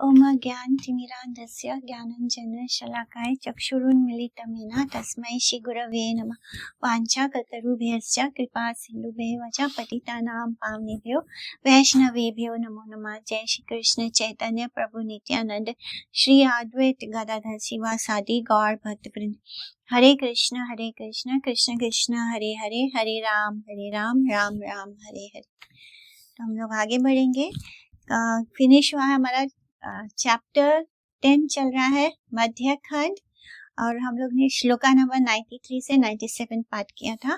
ओम ज्ञानतिमिरान्धस्य ज्ञानाञ्जनशलाकाय चक्षुरुन्मीलितं तस्मै श्रीगुरवे नमः। वाञ्छाकल्पतरुभ्यश्च कृपासिन्धुभ्येव च पतितानां पावनेभ्यो वैष्णवेभ्यो नमो नमः। जय श्री कृष्ण चैतन्य प्रभु नित्यानंद श्री अद्वैत गदाधर शिवासादि गौर भक्तवृंद। हरे कृष्ण कृष्ण कृष्ण हरे हरे, हरे राम राम राम हरे हरे। तो हम लोग आगे बढ़ेंगे। फिनिश हुआ है हमारा चैप्टर 10 चल रहा है मध्य खंड, और हम लोग ने श्लोका नंबर 93 से 97 पाठ किया था।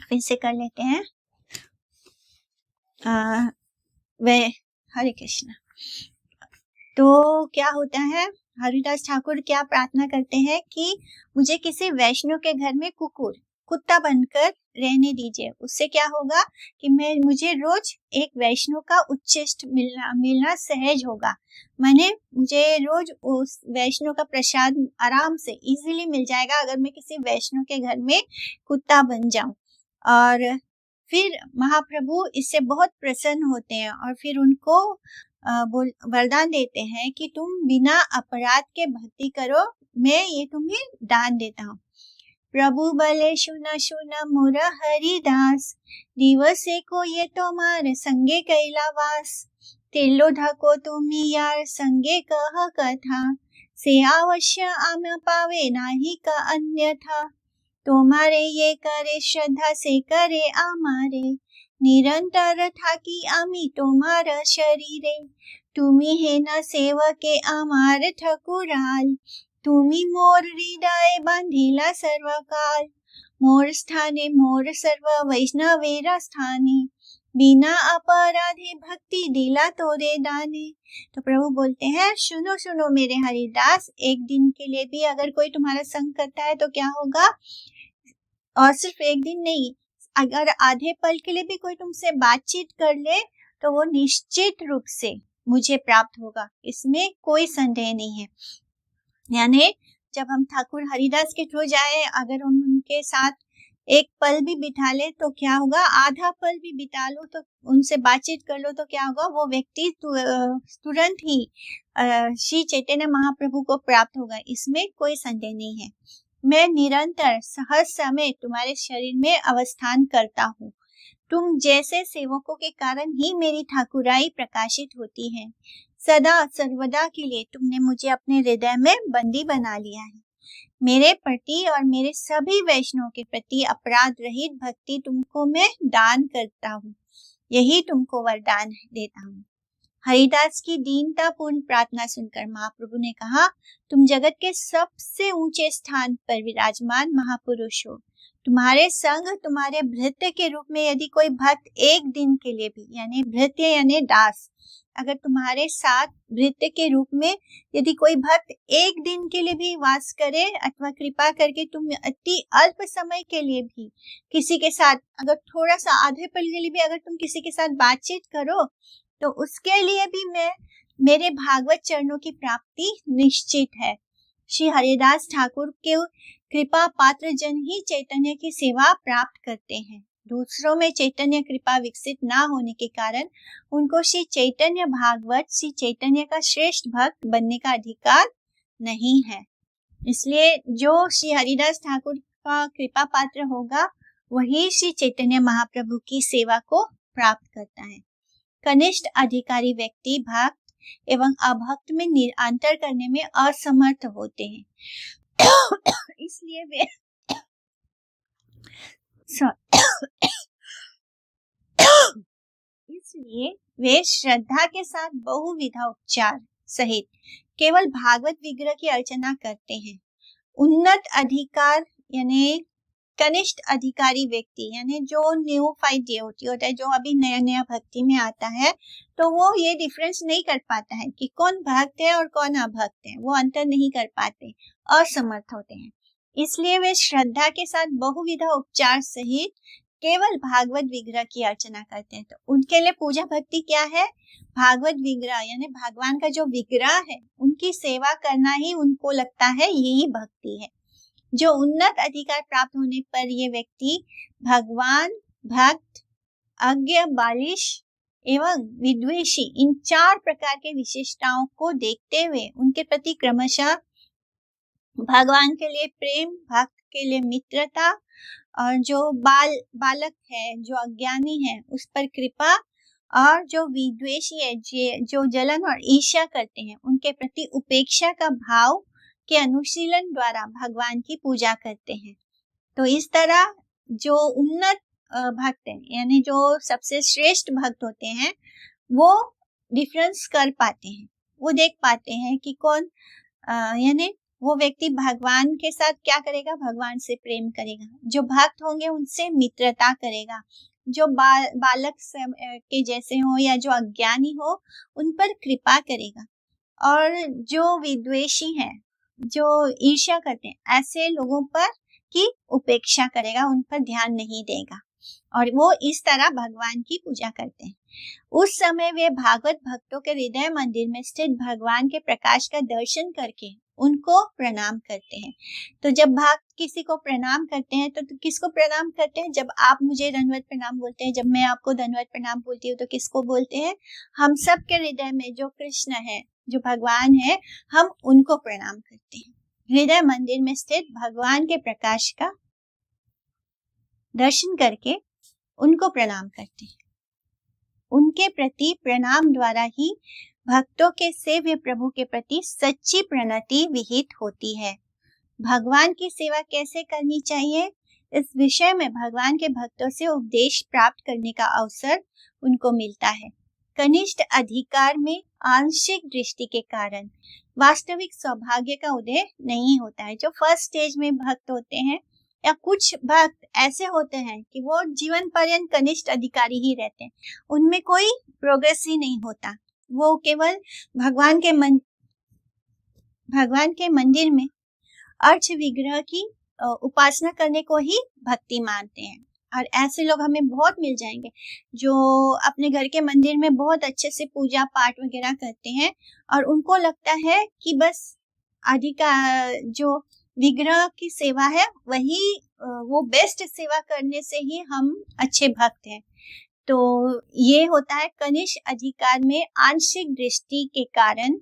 फिर से कर लेते हैं। वे हरे कृष्ण। तो क्या होता है, हरिदास ठाकुर क्या प्रार्थना करते हैं कि मुझे किसी वैष्णव के घर में कुत्ता बनकर रहने दीजिए। उससे क्या होगा कि मुझे रोज एक वैष्णव का उच्चिष्ट मिलना सहज होगा। मुझे रोज उस वैष्णव का प्रसाद आराम से इजीली मिल जाएगा अगर मैं किसी वैष्णव के घर में कुत्ता बन जाऊं। और फिर महाप्रभु इससे बहुत प्रसन्न होते हैं और फिर उनको वरदान देते हैं कि तुम बिना अपराध के भक्ति करो, मैं ये तुम्हें दान देता हूँ। प्रभु बले सुना मोर हरिदास, दिवसे को ये तोमार संगे कैलावास। तिल्लोधा को तुमी यार संगे कह कथा, से अवश्य आम पावे नाही का अन्यथा। तुम्हारे ये करे श्रद्धा से करे आमारे, निरंतर थाकी आमी तोमार शरीरे। तुमी है न सेवके आमार ठकुराल, तुमी मोर हृदय बांधिला सर्वकाल। मोर स्थाने मोर सर्व वैष्णवेरा स्थाने, बिना अपराधे भक्ति दिला तोरे दाने। तो प्रभु बोलते हैं, सुनो सुनो मेरे हरिदास, एक दिन के लिए भी अगर कोई तुम्हारा संग करता है तो क्या होगा, और सिर्फ एक दिन नहीं, अगर आधे पल के लिए भी कोई तुमसे बातचीत कर ले तो वो निश्चित रूप से मुझे प्राप्त होगा, इसमें कोई संदेह नहीं है। यानी जब हम ठाकुर हरिदास के थ्रू जाए, अगर उनके साथ एक पल भी बिता ले तो क्या होगा, आधा पल भी बिता लो तो उनसे बातचीत कर लो तो क्या होगा, वो व्यक्ति तुरंत ही श्री चैतन्य महाप्रभु को प्राप्त होगा, इसमें कोई संदेह नहीं है। मैं निरंतर हर समय तुम्हारे शरीर में अवस्थान करता हूँ। तुम जैसे सेवकों के कारण ही मेरी ठाकुराई प्रकाशित होती है। सदा सर्वदा के लिए तुमने मुझे अपने हृदय में बंदी बना लिया है। मेरे प्रति और मेरे सभी वैष्णव के प्रति अपराध रहित भक्ति तुमको मैं दान करता हूँ, यही तुमको वरदान देता हूँ। हरिदास की दीनता पूर्ण प्रार्थना सुनकर महाप्रभु ने कहा, तुम जगत के सबसे ऊंचे स्थान पर विराजमान महापुरुष हो। तुम्हारे संग तुम्हारे भृत्य के रूप में यदि कोई भक्त एक दिन के लिए भी, यानी भृत्य यानी दास, अगर तुम्हारे साथ भृत्य के रूप में यदि कोई भक्त एक दिन के लिए भी वास करे, अथवा कृपा करके तुम अति अल्प समय के लिए भी किसी के साथ, अगर थोड़ा सा आधे पल के लिए भी अगर तुम किसी के साथ बातचीत करो, तो उसके लिए भी मेरे भागवत चरणों की प्राप्ति निश्चित है। श्री हरिदास ठाकुर के कृपा पात्र जन ही चैतन्य की सेवा प्राप्त करते हैं। दूसरों में चैतन्य कृपा विकसित ना होने के कारण उनको श्री चैतन्य भागवत, श्री चैतन्य का श्रेष्ठ भक्त बनने का अधिकार नहीं है। इसलिए जो श्री हरिदास ठाकुर का कृपा पात्र होगा वही श्री चैतन्य महाप्रभु की सेवा को प्राप्त करता है। कनिष्ठ अधिकारी व्यक्ति भक्त एवं अभक्त में अंतर करने में असमर्थ होते हैं। इसलिए वे श्रद्धा के साथ बहुविधा उपचार सहित केवल भागवत विग्रह की अर्चना करते हैं। उन्नत अधिकार यानी कनिष्ठ अधिकारी व्यक्ति, यानी जो न्यूफाइट डिवोटी होता है, जो अभी नया नया भक्ति में आता है, तो वो ये डिफरेंस नहीं कर पाता है कि कौन भक्त है और कौन अभक्त है, वो अंतर नहीं कर पाते, असमर्थ होते हैं। इसलिए वे श्रद्धा के साथ बहुविधा उपचार सहित केवल भागवत विग्रह की अर्चना करते हैं। तो उनके लिए पूजा भक्ति क्या है, भागवत विग्रह यानी भगवान का जो विग्रह है उनकी सेवा करना ही उनको लगता है यही भक्ति है। जो उन्नत अधिकार प्राप्त होने पर ये व्यक्ति भगवान, भक्त, अज्ञ, बालिश एवं विद्वेषी, इन 4 प्रकार के विशेषताओं को देखते हुए उनके प्रति क्रमशः भगवान के लिए प्रेम, भक्त के लिए मित्रता, और जो बालक है, जो अज्ञानी है, उस पर कृपा, और जो विद्वेषी है, जो जलन और ईर्ष्या करते हैं, उनके प्रति उपेक्षा का भाव के अनुशीलन द्वारा भगवान की पूजा करते हैं। तो इस तरह जो उन्नत भक्त हैं, यानी जो सबसे श्रेष्ठ भक्त होते हैं, वो डिफरेंस कर पाते हैं, वो देख पाते हैं कि कौन यानी वो व्यक्ति भगवान के साथ क्या करेगा, भगवान से प्रेम करेगा, जो भक्त होंगे उनसे मित्रता करेगा, जो बालक के जैसे हो या जो अज्ञानी हो उन पर कृपा करेगा, और जो विद्वेषी हैं, जो ईर्ष्या करते हैं, ऐसे लोगों पर की उपेक्षा करेगा, उन पर ध्यान नहीं देगा, और वो इस तरह भगवान की पूजा करते हैं। उस समय वे भागवत भक्तों के हृदय मंदिर में स्थित भगवान के प्रकाश का दर्शन करके उनको प्रणाम करते हैं। तो जब भक्त किसी को प्रणाम करते हैं तो किसको प्रणाम करते हैं? जब आप मुझे दंडवत प्रणाम बोलते हैं, जब मैं आपको दंडवत प्रणाम बोलती हूँ, तो किसको बोलते हैं? हम सब के हृदय में जो कृष्ण है, जो भगवान है, हम उनको प्रणाम करते हैं। हृदय मंदिर में स्थित भगवान के प्रकाश का दर्शन करके उनको प्रणाम करते हैं। उनके प्रति प्रणाम द्वारा ही भक्तों के सेव्य प्रभु के प्रति सच्ची प्रणति विहित होती है। भगवान की सेवा कैसे करनी चाहिए, इस विषय में भगवान के भक्तों से उपदेश प्राप्त करने का अवसर उनको मिलता है। कनिष्ठ अधिकार में आंशिक दृष्टि के कारण वास्तविक सौभाग्य का उदय नहीं होता है। जो फर्स्ट स्टेज में भक्त होते हैं, या कुछ भक्त ऐसे होते हैं कि वो जीवन पर्यंत कनिष्ठ अधिकारी ही रहते हैं, उनमें कोई प्रोग्रेस ही नहीं होता। वो केवल भगवान के मंदिर में अर्च विग्रह की उपासना करने को ही भक्ति मानते हैं। और ऐसे लोग हमें बहुत मिल जाएंगे जो अपने घर के मंदिर में बहुत अच्छे से पूजा पाठ वगैरह करते हैं, और उनको लगता है कि बस जो विग्रह की सेवा है वही वो बेस्ट सेवा करने से ही हम अच्छे भक्त हैं। तो ये होता है कनिष्ठ अधिकार में आंशिक दृष्टि के कारण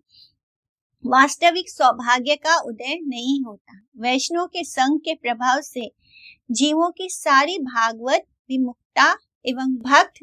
वास्तविक सौभाग्य का उदय नहीं होता। वैष्णव के संग के प्रभाव से जीवों की सारी भागवत विमुक्ता एवं भक्त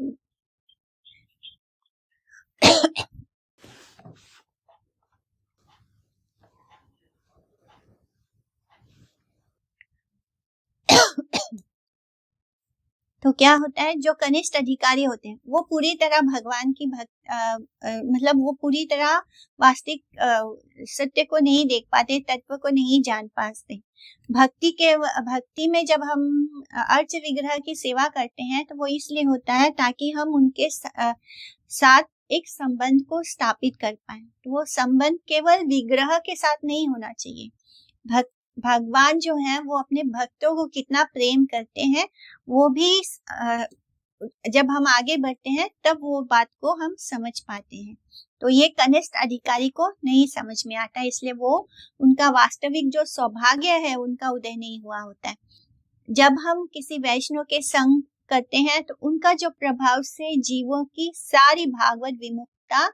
तो क्या होता है, जो कनिष्ठ अधिकारी होते हैं वो पूरी तरह भगवान की मतलब वो पूरी तरह वास्तविक सत्य को नहीं देख पाते, तत्व को नहीं जान पाते। भक्ति में जब हम अर्च विग्रह की सेवा करते हैं तो वो इसलिए होता है ताकि हम उनके साथ एक संबंध को स्थापित कर पाए। तो वो संबंध केवल विग्रह के साथ नहीं होना चाहिए। भगवान जो है वो अपने भक्तों को कितना प्रेम करते हैं, वो भी जब हम आगे बढ़ते हैं तब वो बात को हम समझ पाते हैं। तो ये कनिष्ठ अधिकारी को नहीं समझ में आता, इसलिए वो उनका वास्तविक जो सौभाग्य है उनका उदय नहीं हुआ होता है। जब हम किसी वैष्णव के संग करते हैं तो उनका जो प्रभाव से जीवों की सारी भागवत विमुक्ता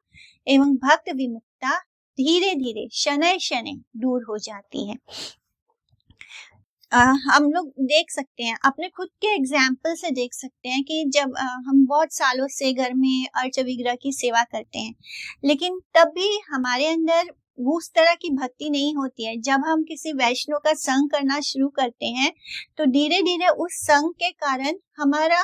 एवं भक्त विमुक्ता धीरे धीरे शनै शनै दूर हो जाती है। हम लोग देख सकते हैं, अपने खुद के एग्जाम्पल से देख सकते हैं कि जब हम बहुत सालों से घर में अर्च विग्रह की सेवा करते हैं, लेकिन तब भी हमारे अंदर उस तरह की भक्ति नहीं होती है। जब हम किसी वैष्णव का संग करना शुरू करते हैं तो धीरे धीरे उस संग के कारण हमारा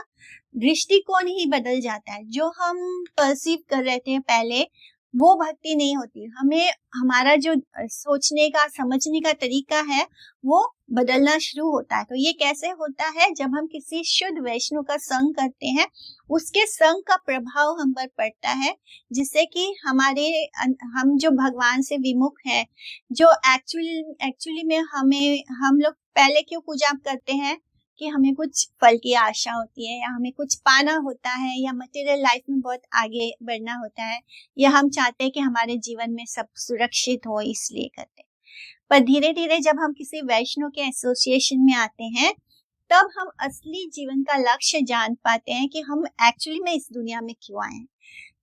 दृष्टिकोण ही बदल जाता है। जो हम परसीव कर रहे थे पहले, वो भक्ति नहीं होती। हमें हमारा जो सोचने का समझने का तरीका है वो बदलना शुरू होता है। तो ये कैसे होता है? जब हम किसी शुद्ध वैष्णव का संग करते हैं, उसके संग का प्रभाव हम पर पड़ता है, जिससे कि हम जो भगवान से विमुख है, जो एक्चुअली में हम लोग पहले क्यों पूजा करते हैं कि हमें कुछ फल की आशा होती है, या हमें कुछ पाना होता है, या मटेरियल लाइफ में बहुत आगे बढ़ना होता है, या हम चाहते हैं कि हमारे जीवन में सब सुरक्षित हो, इसलिए करते हैं। पर धीरे धीरे जब हम किसी वैष्णव के एसोसिएशन में आते हैं तब हम असली जीवन का लक्ष्य जान पाते हैं कि हम एक्चुअली में इस दुनिया में क्यों आए हैं।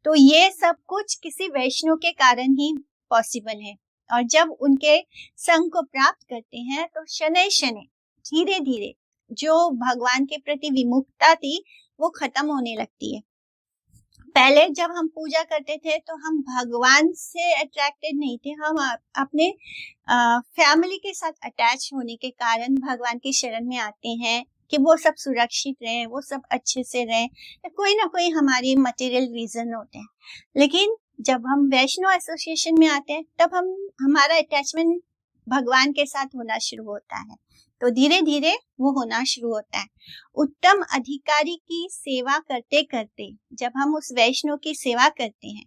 तो ये सब कुछ किसी वैष्णव के कारण ही पॉसिबल है। और जब उनके संग को प्राप्त करते हैं तो शनै शनै धीरे धीरे जो भगवान के प्रति विमुखता थी वो खत्म होने लगती है। पहले जब हम पूजा करते थे तो हम भगवान से अट्रैक्टेड नहीं थे, हम अपने फैमिली के साथ अटैच होने के कारण भगवान की शरण में आते हैं कि वो सब सुरक्षित रहें, वो सब अच्छे से रहें। कोई ना कोई हमारी मटेरियल रीजन होते हैं। लेकिन जब हम वैष्णव एसोसिएशन में आते हैं तब हमारा अटैचमेंट भगवान के साथ होना शुरू होता है। तो धीरे धीरे वो होना शुरू होता है। उत्तम अधिकारी की सेवा करते करते जब हम उस वैष्णव की सेवा करते हैं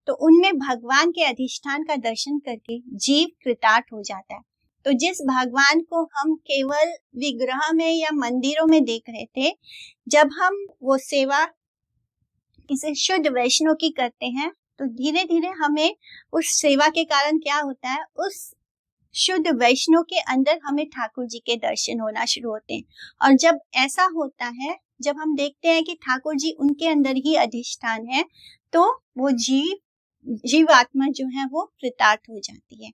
तो उनमें भगवान के अधिष्ठान का दर्शन करके जीव कृतार्थ हो जाता है। तो जिस भगवान को हम केवल विग्रह में या मंदिरों में देख रहे थे, जब हम वो सेवा किसी शुद्ध वैष्णव की करते हैं तो धीरे धीरे हमें उस सेवा के कारण क्या होता है, उस शुद्ध वैष्णव के अंदर हमें ठाकुर जी के दर्शन होना शुरू होते हैं। और जब ऐसा होता है, जब हम देखते हैं कि ठाकुर जी उनके अंदर ही अधिष्ठान है, तो वो जीवात्मा जो है वो कृतार्थ हो जाती है।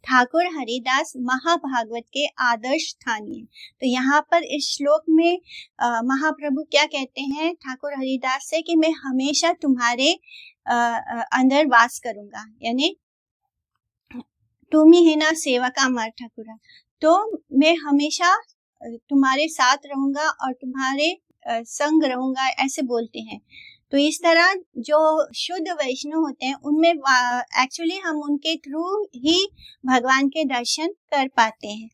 ठाकुर हरिदास महाभागवत के आदर्श स्थानीय। तो यहाँ पर इस श्लोक में महाप्रभु क्या कहते हैं ठाकुर हरिदास से कि मैं हमेशा तुम्हारे अंदर वास करूंगा, यानी तुम ही है ना सेवा का अमर ठाकुरा, तो मैं हमेशा तुम्हारे साथ रहूंगा और तुम्हारे संग रहूंगा, ऐसे बोलते हैं। तो इस तरह जो शुद्ध वैष्णव होते हैं उनमें एक्चुअली हम उनके थ्रू ही भगवान के दर्शन कर पाते हैं।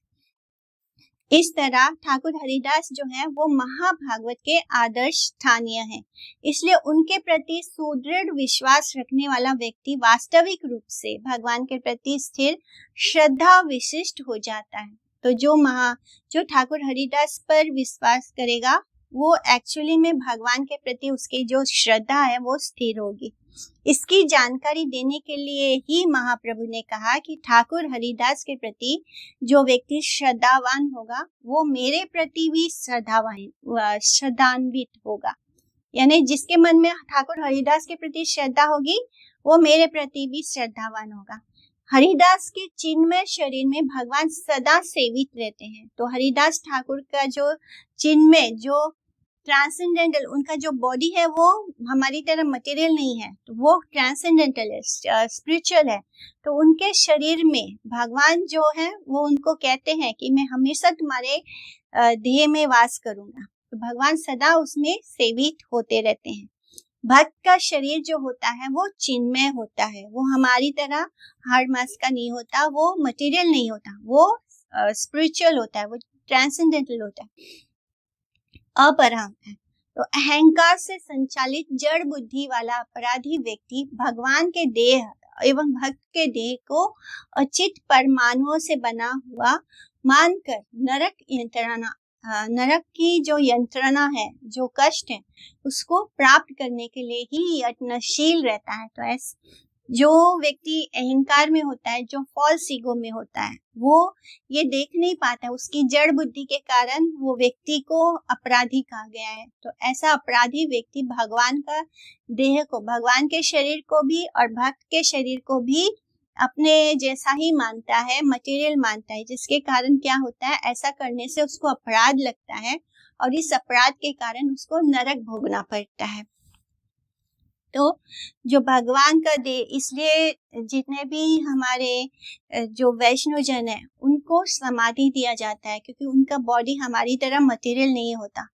इस तरह ठाकुर हरिदास जो है वो महाभागवत के आदर्श स्थानीय हैं। इसलिए उनके प्रति सुदृढ़ विश्वास रखने वाला व्यक्ति वास्तविक रूप से भगवान के प्रति स्थिर श्रद्धा विशिष्ट हो जाता है। तो जो ठाकुर हरिदास पर विश्वास करेगा वो एक्चुअली में भगवान के प्रति उसकी जो श्रद्धा है वो स्थिर होगी। इसकी जानकारी देने के लिए ही महाप्रभु ने कहा कि ठाकुर हरिदास के प्रति जो व्यक्ति श्रद्धावान होगा वो मेरे प्रति भी श्रद्धान्वित होगा। यानी जिसके मन में ठाकुर हरिदास के प्रति श्रद्धा होगी वो मेरे प्रति भी श्रद्धावान होगा। हरिदास के चिन्मय शरीर में भगवान सदा सेवित रहते हैं। तो हरिदास ठाकुर का जो चिन्मय, जो ट्रांसेंडेंटल उनका जो बॉडी है वो हमारी तरह मटेरियल नहीं है, तो वो ट्रांसेंडेंटल है, स्पिरिचुअल है। तो उनके शरीर में भगवान जो है वो उनको कहते हैं कि मैं हमेशा तुम्हारे देह में वास करूंगा। तो भगवान सदा उसमें सेवित होते रहते हैं। भक्त का शरीर जो होता है वो चिन्मय होता है, वो हमारी तरह हार्ड मास का नहीं होता, वो मटेरियल नहीं होता, वो स्पिरिचुअल होता है, वो ट्रांसेंडेंटल होता है, अपराम है। तो अहंकार से संचालित जड़ बुद्धि वाला अपराधी व्यक्ति भगवान के देह एवं भक्त के देह को अचित परमाणुओं से बना हुआ मानकर नरक की जो यंत्रणा है, जो कष्ट है, उसको प्राप्त करने के लिए ही यत्नशील रहता है। तो ऐसे जो व्यक्ति अहंकार में होता है, जो फॉल्स ईगो में होता है, वो ये देख नहीं पाता, उसकी जड़ बुद्धि के कारण वो व्यक्ति को अपराधी कहा गया है। तो ऐसा अपराधी व्यक्ति भगवान का देह को, भगवान के शरीर को भी और भक्त के शरीर को भी अपने जैसा ही मानता है, मटेरियल मानता है, जिसके कारण क्या होता है, ऐसा करने से उसको अपराध लगता है और इस अपराध के कारण उसको नरक भोगना पड़ता है। तो जो भगवान का देह, इसलिए जितने भी हमारे जो वैष्णव जन है उनको समाधि दिया जाता है, क्योंकि उनका बॉडी हमारी तरह मटेरियल नहीं होता,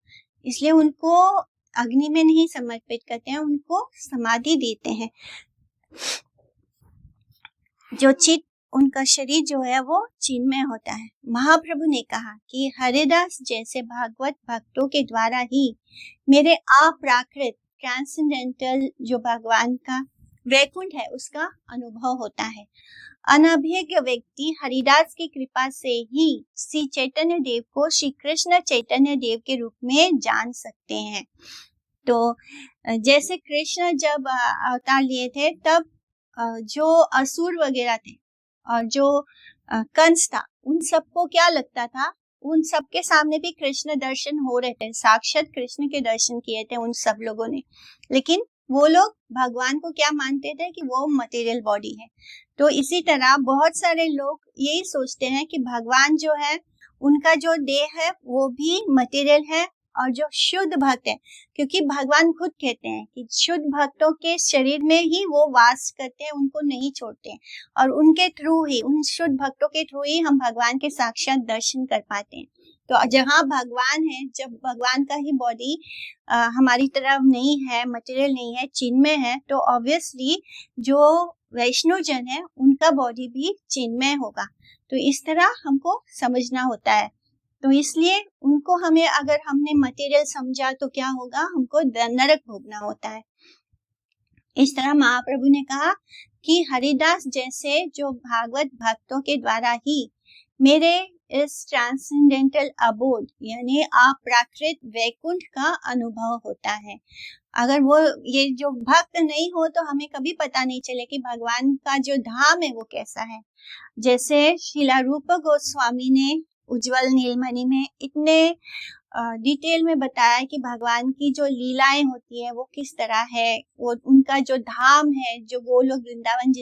इसलिए उनको अग्नि में नहीं समर्पित करते हैं, उनको समाधि देते हैं। जो चित, उनका शरीर जो है वो चिन्मय होता है। महाप्रभु ने कहा कि हरिदास जैसे भागवत भक्तों के द्वारा ही मेरे अप्राकृत ट्रांसेंडेंटल जो भगवान का वैकुंठ है उसका अनुभव होता है। अनभिज्ञ व्यक्ति हरिदास की कृपा से ही श्री चैतन्य देव को श्री कृष्ण चैतन्य देव के रूप में जान सकते हैं। तो जैसे कृष्ण जब अवतार लिए थे तब जो असुर वगैरह थे और जो कंस था, उन सबको क्या लगता था, उन सबके सामने भी कृष्ण दर्शन हो रहे थे, साक्षात कृष्ण के दर्शन किए थे उन सब लोगों ने, लेकिन वो लोग भगवान को क्या मानते थे कि वो मटेरियल बॉडी है। तो इसी तरह बहुत सारे लोग यही सोचते हैं कि भगवान जो है उनका जो देह है वो भी मटेरियल है, और जो शुद्ध भक्त है, क्योंकि भगवान खुद कहते हैं कि शुद्ध भक्तों के शरीर में ही वो वास करते हैं, उनको नहीं छोड़ते हैं, और उनके थ्रू ही, उन शुद्ध भक्तों के थ्रू ही हम भगवान के साक्षात दर्शन कर पाते हैं। तो जहाँ भगवान है, जब भगवान का ही बॉडी हमारी तरह नहीं है, मटेरियल नहीं है, चिन्मय है, तो ऑब्वियसली जो वैष्णव जन है उनका बॉडी भी चिन्मय होगा। तो इस तरह हमको समझना होता है। तो इसलिए उनको हमें, अगर हमने मटेरियल समझा तो क्या होगा, हमको नरक भोगना होता है। इस तरह महाप्रभु ने कहा कि हरिदास जैसे जो भागवत भक्तों के द्वारा ही मेरे इस ट्रांसेंडेंटल अबोध यानी अप्राकृत वैकुंठ का अनुभव होता है। अगर वो ये जो भक्त नहीं हो तो हमें कभी पता नहीं चले कि भगवान का जो धाम है वो कैसा है। जैसे श्रीला रूप गोस्वामी ने उज्जवल नीलमणि में इतने डिटेल में बताया है कि भगवान की जो लीलाएं होती है वो किस तरह है, वो उनका जो धाम है, जो गोलोक वृंदावन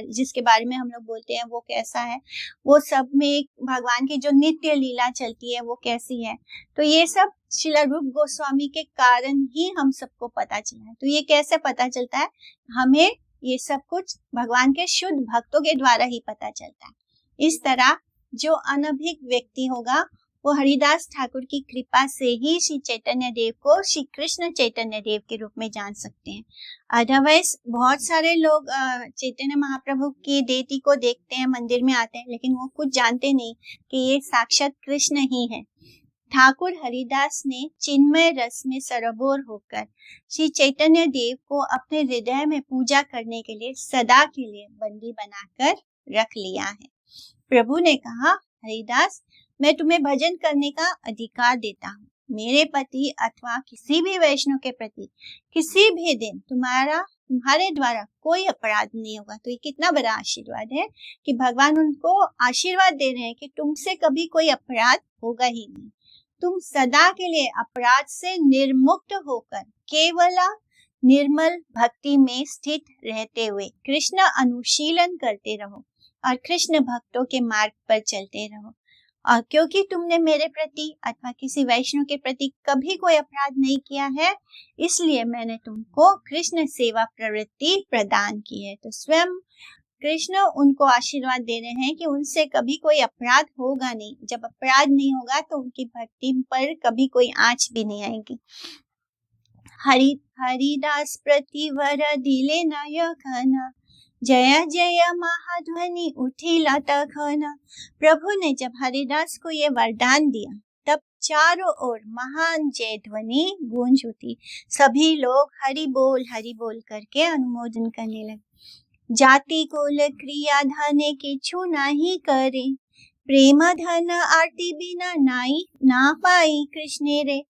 जिसके बारे में हम लोग बोलते हैं वो कैसा है, वो सब में भगवान की जो नित्य लीला चलती है वो कैसी है। तो ये सब श्रील रूप गोस्वामी के कारण ही हम सबको पता चला है। तो ये कैसे पता चलता है, हमें ये सब कुछ भगवान के शुद्ध भक्तों के द्वारा ही पता चलता है। इस तरह जो अनभिज्ञ व्यक्ति होगा वो हरिदास ठाकुर की कृपा से ही श्री चैतन्य देव को श्री कृष्ण चैतन्य देव के रूप में जान सकते हैं। अदरवाइज बहुत सारे लोग चैतन्य महाप्रभु की देती को देखते हैं, मंदिर में आते हैं, लेकिन वो कुछ जानते नहीं कि ये साक्षात कृष्ण ही है। ठाकुर हरिदास ने चिन्मय रस में सरोवर होकर श्री चैतन्य देव को अपने हृदय में पूजा करने के लिए सदा के लिए बंदी बनाकर रख लिया है। प्रभु ने कहा, हरिदास मैं तुम्हें भजन करने का अधिकार देता हूँ। मेरे पति अथवा किसी भी वैष्णव के प्रति किसी भी दिन तुम्हारे द्वारा कोई अपराध नहीं होगा। तो ये कितना बड़ा आशीर्वाद है कि भगवान उनको आशीर्वाद दे रहे हैं कि तुमसे कभी कोई अपराध होगा ही नहीं। तुम सदा के लिए अपराध से निर्मुक्त होकर केवल निर्मल भक्ति में स्थित रहते हुए कृष्ण अनुशीलन करते रहो और कृष्ण भक्तों के मार्ग पर चलते रहो। और क्योंकि तुमने मेरे प्रति अथवा किसी वैष्णव के प्रति कभी कोई अपराध नहीं किया है, इसलिए मैंने तुमको कृष्ण सेवा प्रवृत्ति प्रदान की है। तो स्वयं कृष्ण उनको आशीर्वाद दे रहे हैं कि उनसे कभी कोई अपराध होगा नहीं। जब अपराध नहीं होगा तो उनकी भक्ति पर कभी कोई आँच भी नहीं आएगी। हरिदास प्रतिवर दिले नायकना, जय जय महाध्वनि उठी लता खना। प्रभु ने जब हरिदास को ये वरदान दिया तब चारों ओर महान जय ध्वनि गूंज उठी। सभी लोग हरि बोल करके अनुमोदन करने लगे। जाति कुल क्रिया धन किछु नहीं करे, प्रेम धन आरती बिना नाई ना पाई कृष्ण रे।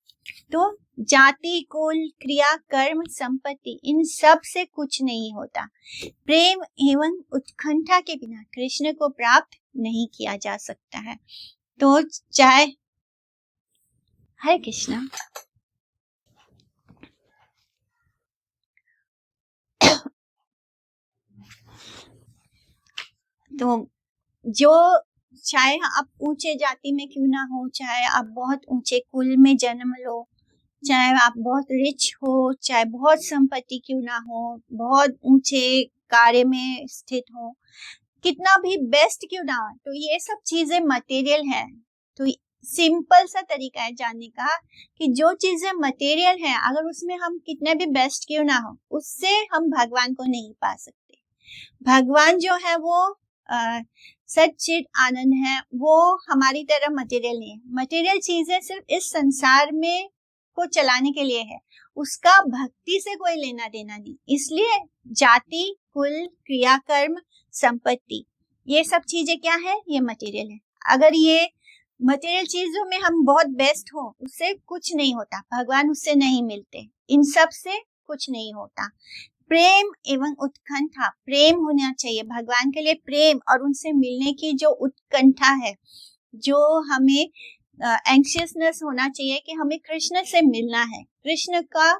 तो जाति कुल क्रिया कर्म संपत्ति इन सब से कुछ नहीं होता, प्रेम एवं उत्कंठा के बिना कृष्ण को प्राप्त नहीं किया जा सकता है। तो चाहे हरे कृष्णा। तो जो चाहे आप ऊंचे जाति में क्यों ना हो, चाहे आप बहुत ऊंचे कुल में जन्म लो, चाहे आप बहुत रिच हो, चाहे बहुत संपत्ति क्यों ना हो, बहुत ऊंचे कार्य में स्थित हो, कितना भी बेस्ट क्यों ना हो, तो ये सब चीजें मटेरियल है। तो सिंपल सा तरीका है जानने का कि जो चीजें मटेरियल है, अगर उसमें हम कितने भी बेस्ट क्यों ना हो, उससे हम भगवान को नहीं पा सकते। भगवान जो है वो सच्चित आनंद है, वो हमारी तरह मटेरियल नहीं है। मटेरियल चीजें सिर्फ इस संसार में को चलाने के लिए है, उसका भक्ति से कोई लेना देना नहीं। इसलिए जाति कुल क्रिया कर्म संपत्ति ये सब चीजें क्या है, ये मटेरियल है। अगर ये मटेरियल चीजों में हम बहुत बेस्ट हो, उससे कुछ नहीं होता, भगवान उससे नहीं मिलते, इन सब से कुछ नहीं होता। प्रेम एवं उत्कंठा, प्रेम होना चाहिए भगवान के लिए, प्रेम और उनसे मिलने की जो उत्कंठा है, जो हमें एंक्शियसनेस होना चाहिए कि हमें कृष्ण से मिलना है, कृष्ण का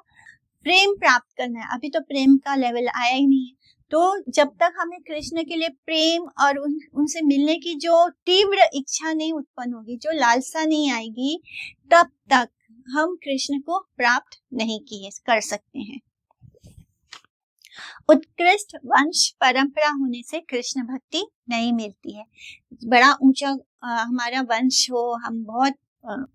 प्रेम प्राप्त करना है। अभी तो प्रेम का लेवल आया ही नहीं है, तो जब तक हमें कृष्ण के लिए प्रेम और उनसे मिलने की जो तीव्र इच्छा नहीं उत्पन्न होगी, जो लालसा नहीं आएगी, तब तक हम कृष्ण को प्राप्त नहीं कर सकते हैं। उत्कृष्ट वंश परंपरा होने से कृष्ण भक्ति नहीं मिलती है। बड़ा ऊंचा हमारा वंश हो, हम बहुत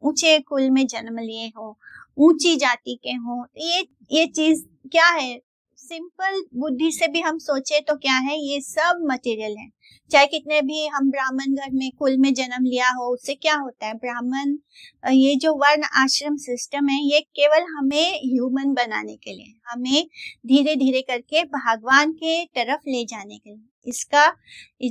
ऊंचे कुल में जन्म लिए हो, ऊंची जाति के हो, ये चीज क्या है, सिंपल बुद्धि से भी हम सोचे तो क्या है, ये सब मटेरियल है। चाहे कितने भी हम ब्राह्मण घर में कुल में जन्म लिया हो, उससे क्या होता है, ब्राह्मण ये जो वर्ण आश्रम सिस्टम है, ये केवल हमें ह्यूमन बनाने के लिए, हमें धीरे धीरे करके भगवान के तरफ ले जाने के लिए। इसका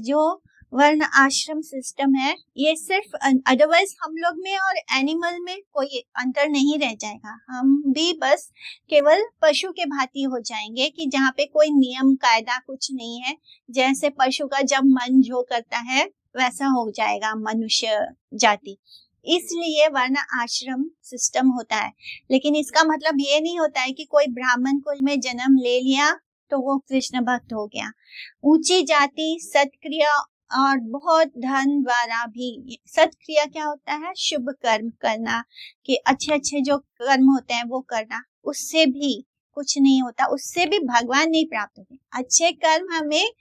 जो वर्ण आश्रम सिस्टम है, ये सिर्फ, अदरवाइज हम लोग में और एनिमल में कोई अंतर नहीं रह जाएगा। हम भी बस केवल पशु के भांति हो जाएंगे कि जहाँ पे कोई नियम कायदा कुछ नहीं है। जैसे पशु का जब मन जो करता है वैसा हो जाएगा मनुष्य जाति, इसलिए वर्ण आश्रम सिस्टम होता है। लेकिन इसका मतलब ये नहीं होता है कि कोई ब्राह्मण कुल में जन्म ले लिया तो वो कृष्ण भक्त हो गया। ऊंची जाति, सत्क्रिया और बहुत धन द्वारा भी, सत्क्रिया क्या होता है, शुभ कर्म करना, कि अच्छे अच्छे जो कर्म होते हैं वो करना, उससे भी कुछ नहीं होता, उससे भी भगवान नहीं प्राप्त होते। अच्छे कर्म हमें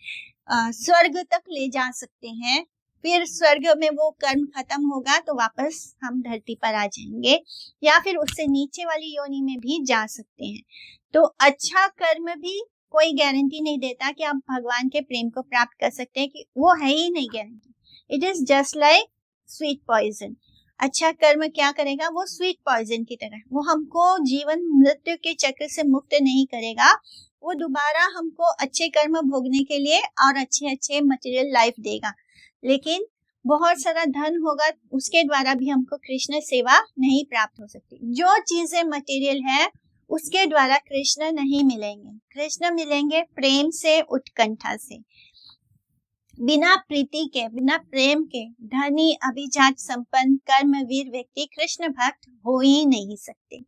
स्वर्ग तक ले जा सकते हैं, फिर स्वर्ग में वो कर्म खत्म होगा तो वापस हम धरती पर आ जाएंगे, या फिर उससे नीचे वाली योनि में भी जा सकते हैं। तो अच्छा कर्म भी कोई गारंटी नहीं देता कि आप भगवान के प्रेम को प्राप्त कर सकते हैं, कि वो है ही नहीं guarantee. It is just like sweet poison. अच्छा कर्म क्या करेगा, वो स्वीट पॉइजन की तरह, वो हमको जीवन मृत्यु के चक्र से मुक्त नहीं करेगा, वो दोबारा हमको अच्छे कर्म भोगने के लिए और अच्छे अच्छे मटेरियल लाइफ देगा। लेकिन बहुत सारा धन होगा, उसके द्वारा भी हमको कृष्ण सेवा नहीं प्राप्त हो सकती। जो चीजें मटेरियल है उसके द्वारा कृष्ण नहीं मिलेंगे। कृष्ण मिलेंगे प्रेम से, उत्कंठा से। बिना प्रीति के, बिना प्रेम के धनी, अभिजात, संपन्न, कर्मवीर व्यक्ति कृष्ण भक्त हो ही नहीं सकते।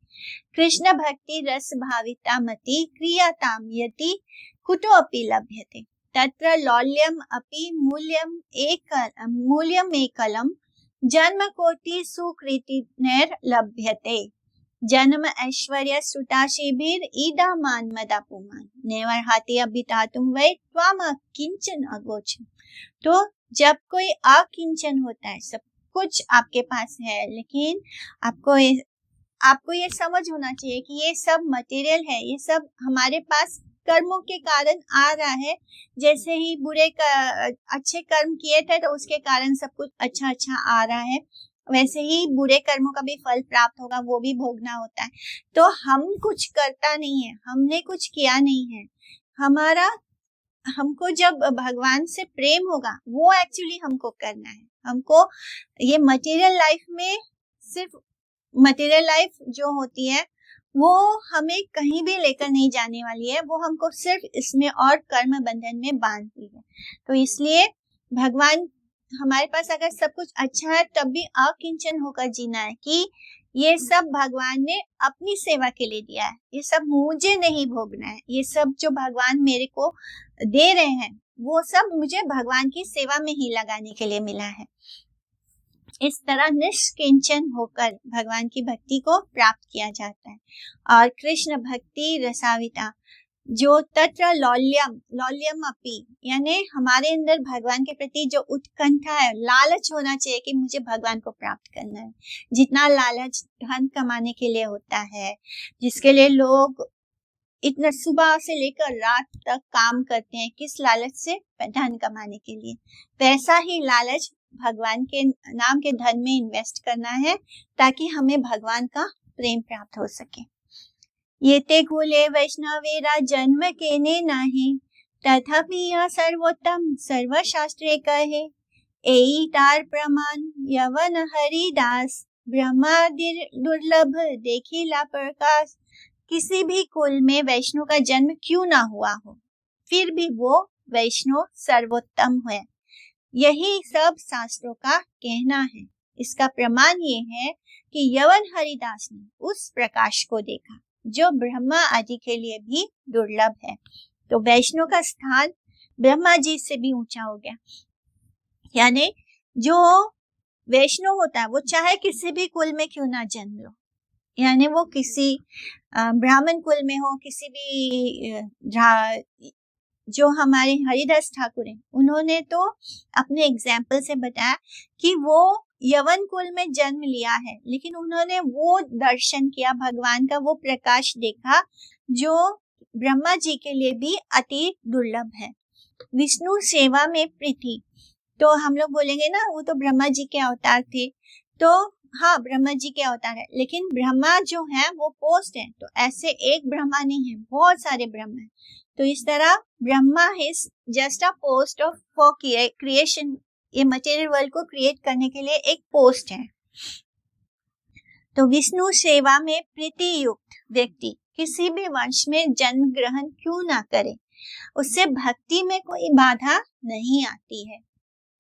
कृष्ण भक्ति रस भाविता मति क्रियाताम यति कुतो अपि लभ्यते तत्र लौल्यम अपि मूल्यम एकलम जन्म कोटि सुकृति नैर लभ्यते जन्म ऐश्वर्य सुताशीभिर ईदा मान मदा पुमान नेवर हाथी अभितातुम वै त्वाम किंचन अगोचन। तो जब कोई अकिंचन होता है, सब कुछ आपके पास है, लेकिन आपको ये समझ होना चाहिए कि ये सब मटेरियल है, ये सब हमारे पास कर्मों के कारण आ रहा है। जैसे ही अच्छे कर्म किए थे तो उसके कारण सब कुछ अच्छा अच्छा आ रहा है, वैसे ही बुरे कर्मों का भी फल प्राप्त होगा, वो भी भोगना होता है। तो हम कुछ करता नहीं है, हमने कुछ किया नहीं है। हमको जब भगवान से प्रेम होगा, वो एक्चुअली हमको करना है। हमको ये मटेरियल लाइफ में, सिर्फ मटेरियल लाइफ जो होती है वो हमें कहीं भी लेकर नहीं जाने वाली है, वो हमको सिर्फ इसमें और कर्म बंधन में बांधती है। तो इसलिए भगवान, हमारे पास अगर सब कुछ अच्छा है तब भी अकिंचन होकर जीना है कि ये सब भगवान ने अपनी सेवा के लिए दिया है, ये सब मुझे नहीं भोगना है। ये सब जो भगवान मेरे को दे रहे हैं वो सब मुझे भगवान की सेवा में ही लगाने के लिए मिला है। इस तरह निष्किंचन होकर भगवान की भक्ति को प्राप्त किया जाता है। और कृष्ण भक्ति रसाविता जो तत्र लौल्यम अपि, यानी हमारे अंदर भगवान के प्रति जो उत्कंठा है, लालच होना चाहिए कि मुझे भगवान को प्राप्त करना है। जितना लालच धन कमाने के लिए होता है, जिसके लिए लोग इतना सुबह से लेकर रात तक काम करते हैं, किस लालच से, धन कमाने के लिए, वैसा ही लालच भगवान के नाम के धन में इन्वेस्ट करना है ताकि हमें भगवान का प्रेम प्राप्त हो सके। ये ते कुले वैष्णवेरा जन्म केने नाही तथापि यह सर्वोत्तम सर्वशास्त्रे कहे एई तार प्रमाण यवन हरिदास ब्रह्मादि दुर्लभ देखिला प्रकाश। किसी भी कुल में वैष्णव का जन्म क्यों ना हुआ हो, फिर भी वो वैष्णव सर्वोत्तम है, यही सब शास्त्रों का कहना है। इसका प्रमाण ये है कि यवन हरिदास ने उस प्रकाश को देखा जो ब्रह्मा आदि के लिए भी दुर्लभ है। तो वैष्णव का स्थान ब्रह्मा जी से भी ऊंचा हो गया। यानी जो वैष्णव होता है वो चाहे किसी भी कुल में क्यों ना जन्म लो, यानी वो किसी ब्राह्मण कुल में हो, किसी भी जो हमारे हरिदास ठाकुर हैं उन्होंने तो अपने एग्जाम्पल से बताया कि वो यवन कुल में जन्म लिया है, लेकिन उन्होंने वो दर्शन किया, भगवान का वो प्रकाश देखा जो ब्रह्मा जी के लिए भी अति दुर्लभ है। विष्णु सेवा में प्रीति, तो हम लोग बोलेंगे ना वो तो ब्रह्मा जी के अवतार थे, तो हाँ ब्रह्मा जी के अवतार है, लेकिन ब्रह्मा जो है वो पोस्ट है, तो ऐसे एक ब्रह्मा नहीं है, बहुत सारे ब्रह्मा है। तो इस तरह Brahma is just a post of for creation, ये मटेरियल वर्ल्ड को क्रिएट करने के लिए एक पोस्ट है। तो विष्णु सेवा में प्रीति युक्त व्यक्ति किसी भी वंश में जन्म ग्रहण क्यों ना करे, उससे भक्ति में कोई बाधा नहीं आती है।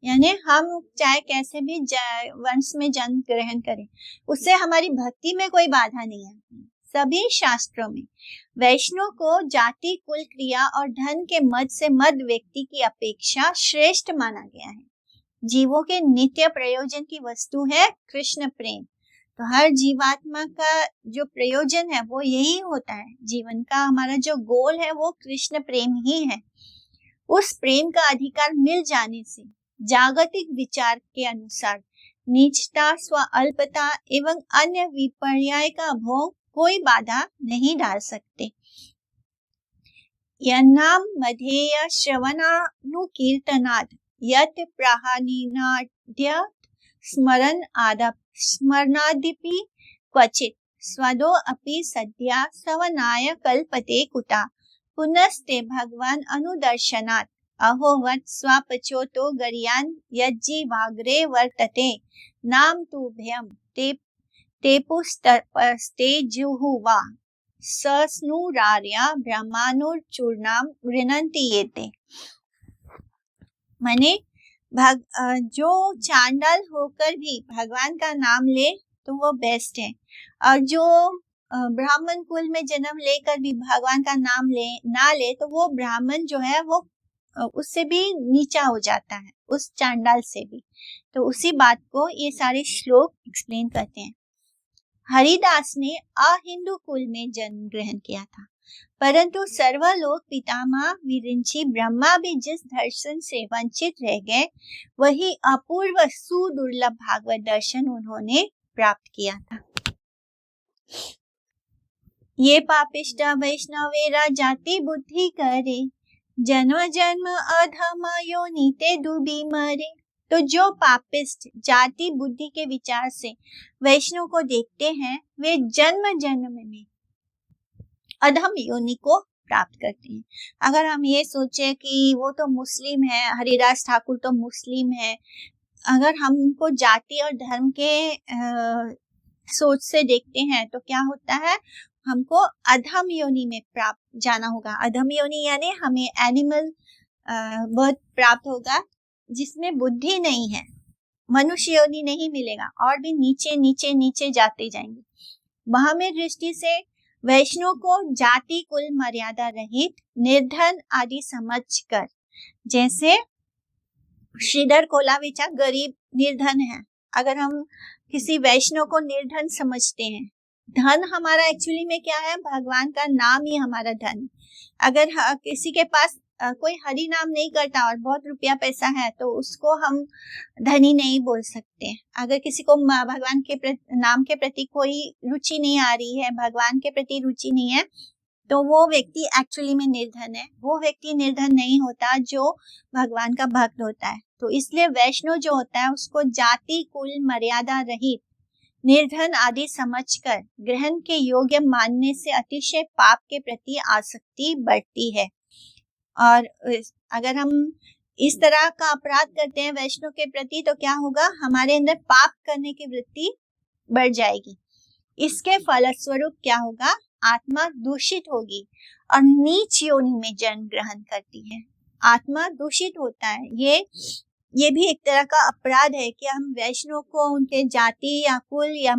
यानी हम चाहे कैसे भी वंश में जन्म ग्रहण करें, उससे हमारी भक्ति में कोई बाधा नहीं आती। सभी शास्त्रों में वैष्णव को जाति, कुल, क्रिया और धन के मद से मद व्यक्ति की अपेक्षा श्रेष्ठ माना गया है। जीवों के नित्य प्रयोजन की वस्तु है कृष्ण प्रेम। तो हर जीवात्मा का जो प्रयोजन है वो यही होता है, जीवन का हमारा जो गोल है वो कृष्ण प्रेम ही है। उस प्रेम का अधिकार मिल जाने से जागतिक विचार के अनुसार नीचता, स्व अल्पता एवं अन्य विपर्याय का भोग कोई बाधा नहीं डाल सकते। यन्नाम मधेय श्रवणानुकीर्तनाद यत प्राहानिनाद्य स्मरण आदप स्मरणादिपि क्वचित स्वदो अपि सद्या सवनाय कल्पते कुता पुनस्ते भगवान अनुदर्शनात् अहोवत् स्वापचोतो गरियान यज्जीवाग्रे वर्तते नाम तु भयम तेपुस्तपस्ते जुहुवा सस्नुरार्या ब्रह्मानुचूर्णाम गृह्णन्ति येते। माने जो चांडाल होकर भी भगवान का नाम ले तो वो बेस्ट है, और जो ब्राह्मण कुल में जन्म लेकर भी भगवान का नाम ना ले तो वो ब्राह्मण जो है वो उससे भी नीचा हो जाता है, उस चांडाल से भी। तो उसी बात को ये सारे श्लोक एक्सप्लेन करते हैं। हरिदास ने अहिंदू कुल में जन्म ग्रहण किया था, परंतु सर्वलोक पितामह विरिंची ब्रह्मा भी जिस दर्शन से वंचित रह गए, वही अपूर्व सुदुर्लभ भागवत दर्शन उन्होंने प्राप्त किया था। ये पापिष्ट वैष्णवेरा जाति बुद्धि करे, जन्म जन्म अधम योनिते डूबी मरे। तो जो पापिस्ट जाति बुद्धि के विचार से वैष्णव को देखते हैं, वे जन्म जन्म में अधम योनि को प्राप्त करते हैं। अगर हम ये सोचे कि वो तो मुस्लिम है, हरिदास ठाकुर तो मुस्लिम है, अगर हम उनको जाति और धर्म के सोच से देखते हैं तो क्या होता है, हमको अधम योनि में प्राप्त जाना होगा। अधम योनि यानी हमें एनिमल बर्थ प्राप्त होगा जिसमें बुद्धि नहीं है, मनुष्य योनि नहीं मिलेगा, और भी नीचे नीचे नीचे जाते जाएंगे। महावीर दृष्टि से वैष्णव को जाति कुल मर्यादा रहित निर्धन आदि समझकर, जैसे श्रीधर कोलाविचा गरीब निर्धन है, अगर हम किसी वैष्णव को निर्धन समझते हैं, धन हमारा एक्चुअली में क्या है, भगवान का नाम ही हमारा धन। अगर किसी के पास कोई हरि नाम नहीं करता और बहुत रुपया पैसा है तो उसको हम धनी नहीं बोल सकते। अगर किसी को भगवान के नाम के प्रति कोई रुचि नहीं आ रही है, भगवान के प्रति रुचि नहीं है, तो वो व्यक्ति एक्चुअली में निर्धन है। वो व्यक्ति निर्धन नहीं होता जो भगवान का भक्त होता है। तो इसलिए वैष्णव जो होता है उसको जाति कुल मर्यादा रहित निर्धन आदि समझकर ग्रहण के योग्य मानने से अतिशय पाप के प्रति आसक्ति बढ़ती है। और अगर हम इस तरह का अपराध करते हैं वैष्णव के प्रति तो क्या होगा, हमारे अंदर पाप करने की वृत्ति बढ़ जाएगी। इसके फलस्वरूप क्या होगा, आत्मा दूषित होगी और नीच योनि में जन्म ग्रहण करती है। आत्मा दूषित होता है, ये ये भी एक तरह का अपराध है कि हम वैष्णव को उनके जाति या कुल या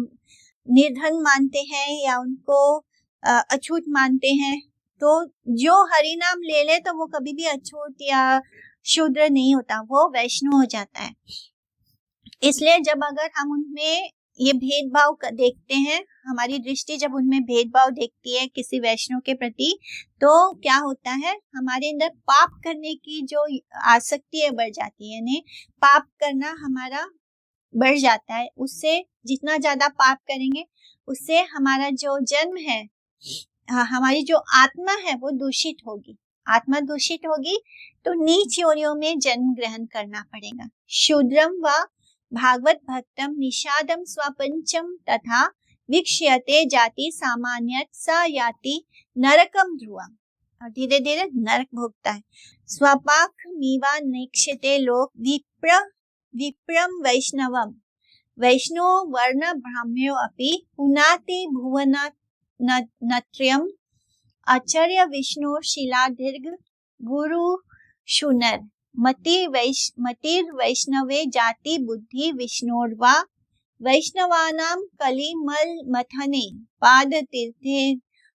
निर्धन मानते हैं या उनको अछूत मानते हैं। तो जो हरि नाम ले ले तो वो कभी भी अछूत या शूद्र नहीं होता, वो वैष्णव हो जाता है। इसलिए जब अगर हम उनमें ये भेदभाव देखते हैं, हमारी दृष्टि जब उनमें भेदभाव देखती है किसी वैष्णव के प्रति, तो क्या होता है, हमारे अंदर पाप करने की जो आसक्ति है बढ़ जाती है, यानी पाप करना हमारा बढ़ जाता है। उससे जितना ज्यादा पाप करेंगे उससे हमारा जो जन्म है, हमारी जो आत्मा है वो दूषित होगी। आत्मा दूषित होगी तो नीच योनियों में जन्म ग्रहण करना पड़ेगा। शूद्रम व भागवत भक्तम निषादम स्वपंचम तथा विक्ष्यते जाति सामान्य स याति नरकम ध्रुवम, और धीरे धीरे नरक भोगता है। स्वपाक मीवा निक्षते लोक विप्रम वैष्णवम वैष्णव वर्ण ब्राह्म्यो अपि पुनाति भुवना नत्रयम आचार्य विष्णु शिलादीर्घ गुरु शुनर मतिर वैष्णवे जाति बुद्धि विष्णोर्वा वैष्णवानां कलिमल मथने पाद तीर्थे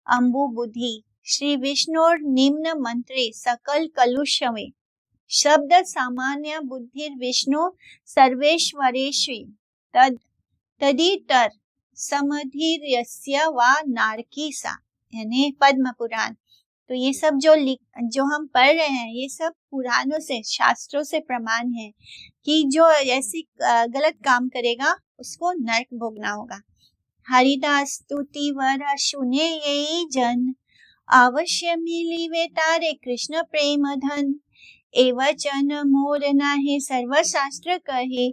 अम्बु बुद्धि श्री विष्णोर निम्न मंत्रे सकल कलुषवे शब्द सामान्य बुद्धिर विष्णु सर्वेश्वरेश्वी तदितर समधिर्यस्य वा नारकी सा, यानी पद्म पुराण। तो ये सब जो हम पढ़ रहे हैं ये सब पुराणों से, शास्त्रों से प्रमाण है कि जो ऐसी गलत काम करेगा उसको नरक भोगना होगा। हरिदास स्तुति वर सुने ये जन अवश्य मिली वे तारे कृष्ण प्रेम धन एवचन मोर नाहे सर्वशास्त्र कहे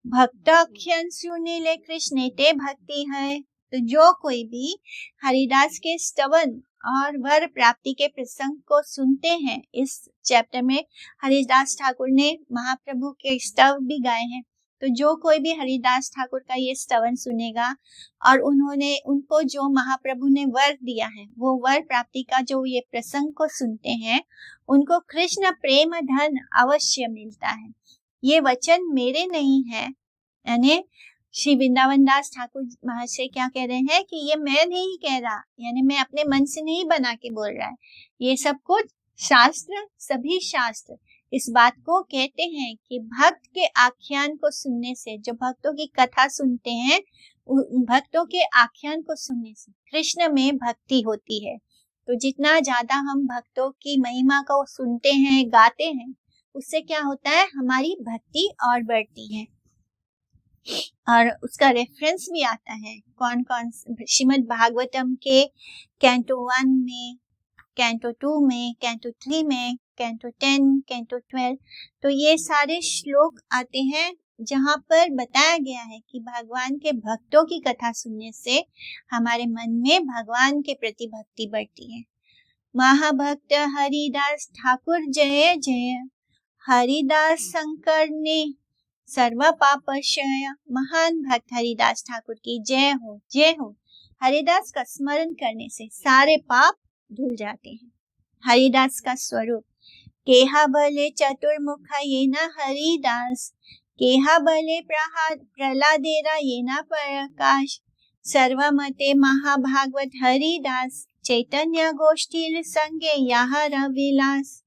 भक्त अख्यन सुनीले कृष्ण ते भक्ति है। तो जो कोई भी हरिदास के स्तवन और वर प्राप्ति के प्रसंग को सुनते हैं, इस चैप्टर में हरिदास ठाकुर ने महाप्रभु के स्तव भी गाए हैं, तो जो कोई भी हरिदास ठाकुर का ये स्तवन सुनेगा और उनको जो महाप्रभु ने वर दिया है, वो वर प्राप्ति का जो ये प्रसंग को सुनते हैं, उनको कृष्ण प्रेम धन अवश्य मिलता है। ये वचन मेरे नहीं है, यानी श्री वृंदावन दास ठाकुर महाशय क्या कह रहे हैं कि ये मैं नहीं कह रहा, यानी मैं अपने मन से नहीं बना के बोल रहा है। ये सब कुछ शास्त्र, सभी शास्त्र इस बात को कहते हैं कि भक्त के आख्यान को सुनने से, जो भक्तों की कथा सुनते हैं, भक्तों के आख्यान को सुनने से कृष्ण में भक्ति होती है। तो जितना ज्यादा हम भक्तों की महिमा को सुनते हैं, गाते हैं, उससे क्या होता है, हमारी भक्ति और बढ़ती है। और उसका रेफरेंस भी आता है कौन कौन, श्रीमद् भागवतम के कैंटो 1 में, कैंटो 2 में, कैंटो 3 में, कैंटो 10, कैंटो 12। तो ये सारे श्लोक आते हैं जहाँ पर बताया गया है कि भगवान के भक्तों की कथा सुनने से हमारे मन में भगवान के प्रति भक्ति बढ़ती है। महाभक्त हरिदास ठाकुर जय जय, हरिदास शंकर ने सर्व पापक्षय। महान भक्त हरिदास ठाकुर की जय हो, जय हो। हरिदास का स्मरण करने से सारे पाप धुल जाते हैं। हरिदास का स्वरूप, केहा बले चतुर्मुख ये न हरिदास, केहा बले प्रहलादेरा ये न प्रकाश, सर्वमते महाभागवत हरिदास, चैतन्य गोष्ठी संगे यहाँ रविलास।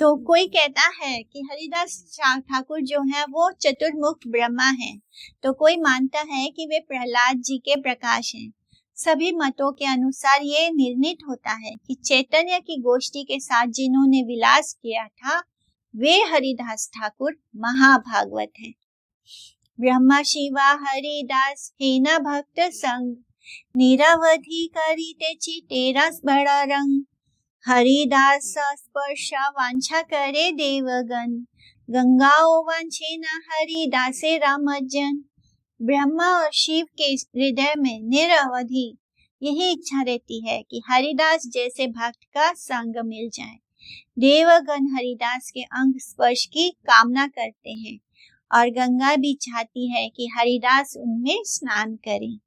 तो कोई कहता है कि हरिदास ठाकुर जो है वो चतुर्मुख ब्रह्मा है, तो कोई मानता है कि वे प्रहलाद जी के प्रकाश हैं। सभी मतों के अनुसार ये निर्णित होता है कि चैतन्य की गोष्ठी के साथ जिन्होंने विलास किया था वे हरिदास ठाकुर महाभागवत हैं। ब्रह्मा शिवा हरिदास हे न भक्त संग, निरवधि करीते चितेरा बड़ा रंग, हरिदास स्पर्श वांछा करे देवगन, गंगाओ वांछे न हरिदासे रामजन। ब्रह्मा और शिव के हृदय में निरवधि यही इच्छा रहती है कि हरिदास जैसे भक्त का संग मिल जाए। देवगण हरिदास के अंग स्पर्श की कामना करते हैं और गंगा भी चाहती है कि हरिदास उनमें स्नान करें।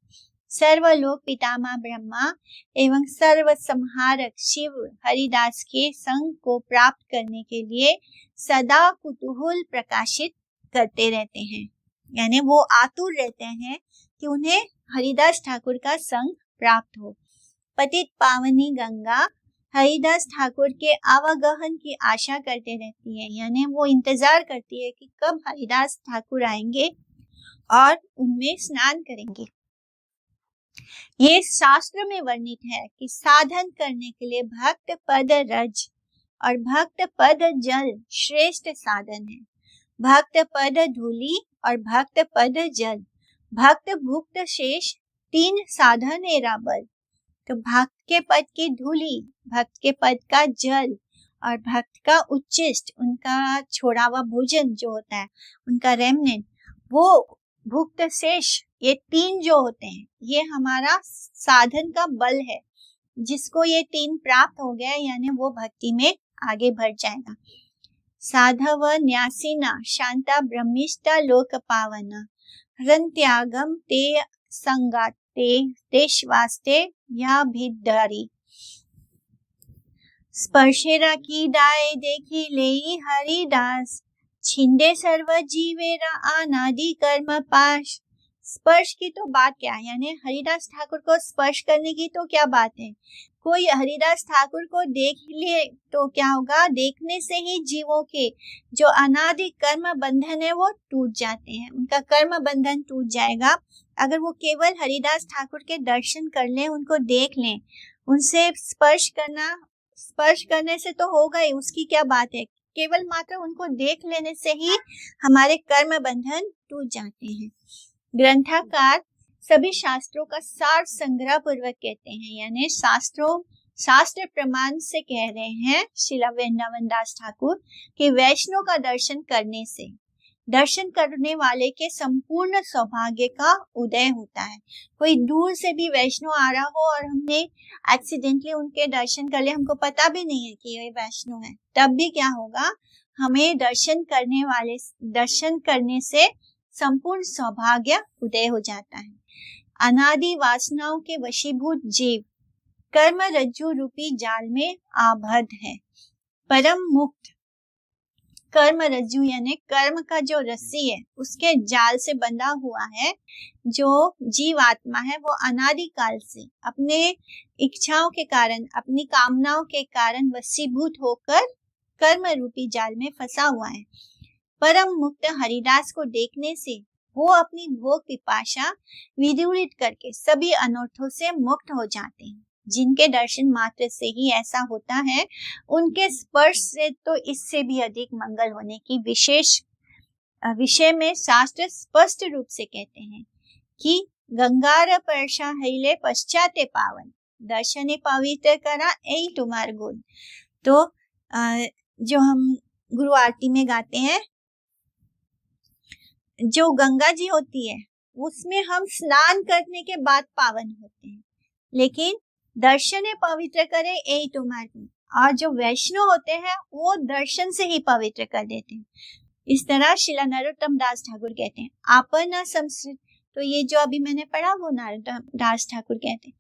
सर्वलोक पितामह ब्रह्मा एवं सर्व संहारक शिव हरिदास के संग को प्राप्त करने के लिए सदा कुतूहल प्रकाशित करते रहते हैं। यानी वो आतुर रहते हैं कि उन्हें हरिदास ठाकुर का संग प्राप्त हो। पतित पावनी गंगा हरिदास ठाकुर के आवागमन की आशा करते रहती है, यानी वो इंतजार करती है कि कब हरिदास ठाकुर आएंगे और उनमें स्नान करेंगे। ये शास्त्र में वर्णित है कि साधन करने के लिए भक्त पद रज और भक्त पद जल श्रेष्ठ साधन है। भक्त पद धूलि और भक्त पद जल, भक्त भुक्त शेष तीन साधन है राबल। तो भक्त के पद की धूलि, भक्त के पद का जल और भक्त का उच्चिष्ट, उनका छोड़ा हुआ भोजन जो होता है, उनका रेमनेंट, वो भुक्त शेष, ये तीन जो होते हैं ये हमारा साधन का बल है। जिसको ये तीन प्राप्त हो गया यानी वो भक्ति में आगे बढ़ जाएगा। साधव न्यासीना शांता ब्रह्मिष्ठा लोक पावना हृंत्यागम ते संगाते देशवास्ते या भिद्धारी स्पर्शेरा की दाए देखी लेई हरिदास छिंदे सर्व जीवेरा अनादि कर्म पाश। स्पर्श की तो बात क्या है, यानी हरिदास ठाकुर को स्पर्श करने की तो क्या बात है। कोई हरिदास ठाकुर को देख ले तो क्या होगा, देखने से ही जीवों के जो अनादि कर्म बंधन है वो टूट जाते हैं, उनका कर्म बंधन टूट जाएगा। अगर वो केवल हरिदास ठाकुर के दर्शन कर लें, उनको देख लें, उनसे स्पर्श करने से तो होगा ही, उसकी क्या बात है। केवल मात्र उनको देख लेने से ही हमारे कर्म बंधन टूट जाते हैं। ग्रंथकार सभी शास्त्रों का सार संग्रह पूर्वक कहते हैं, यानी शास्त्र प्रमाण से कह रहे हैं श्रीला वृंदावन दास ठाकुर कि वैष्णव का दर्शन करने से दर्शन करने वाले के संपूर्ण सौभाग्य का उदय होता है। कोई दूर से भी वैष्णव आ रहा हो और हमने एक्सीडेंटली उनके दर्शन कर लिए, हमको पता भी नहीं है कि ये वैष्णव है, तब भी क्या होगा, हमें दर्शन करने से संपूर्ण सौभाग्य उदय हो जाता है। अनादि वासनाओं के वशीभूत जीव कर्म रज्जु रूपी जाल में आबद्ध है। परम मुक्त कर्म रज्जु यानी कर्म का जो रस्सी है उसके जाल से बंधा हुआ है। जो जीव आत्मा है वो अनादि काल से अपने इच्छाओं के कारण, अपनी कामनाओं के कारण वशीभूत होकर कर्म रूपी जाल में फंसा हुआ है। परम मुक्त हरिदास को देखने से वो अपनी भोग पिपाशा विदूरित करके सभी अनर्थों से मुक्त हो जाते हैं। जिनके दर्शन मात्र से ही ऐसा होता है, उनके स्पर्श से तो इससे भी अधिक मंगल होने की विषय में शास्त्र स्पष्ट रूप से कहते हैं कि गंगार परशा हईले पश्चाते पावन दर्शने पवित्र करा यही तुम्हार गुण। तो जो हम गुरु आरती में गाते हैं, जो गंगा जी होती है उसमें हम स्नान करने के बाद पावन होते हैं, लेकिन दर्शने पवित्र करे यही तुम्हार गुण। और जो वैष्णव होते हैं वो दर्शन से ही पवित्र कर देते हैं। इस तरह श्रीला नरोत्तम दास ठाकुर कहते हैं आपन संस्कृत। तो ये जो अभी मैंने पढ़ा वो नरोत्तम दास ठाकुर कहते हैं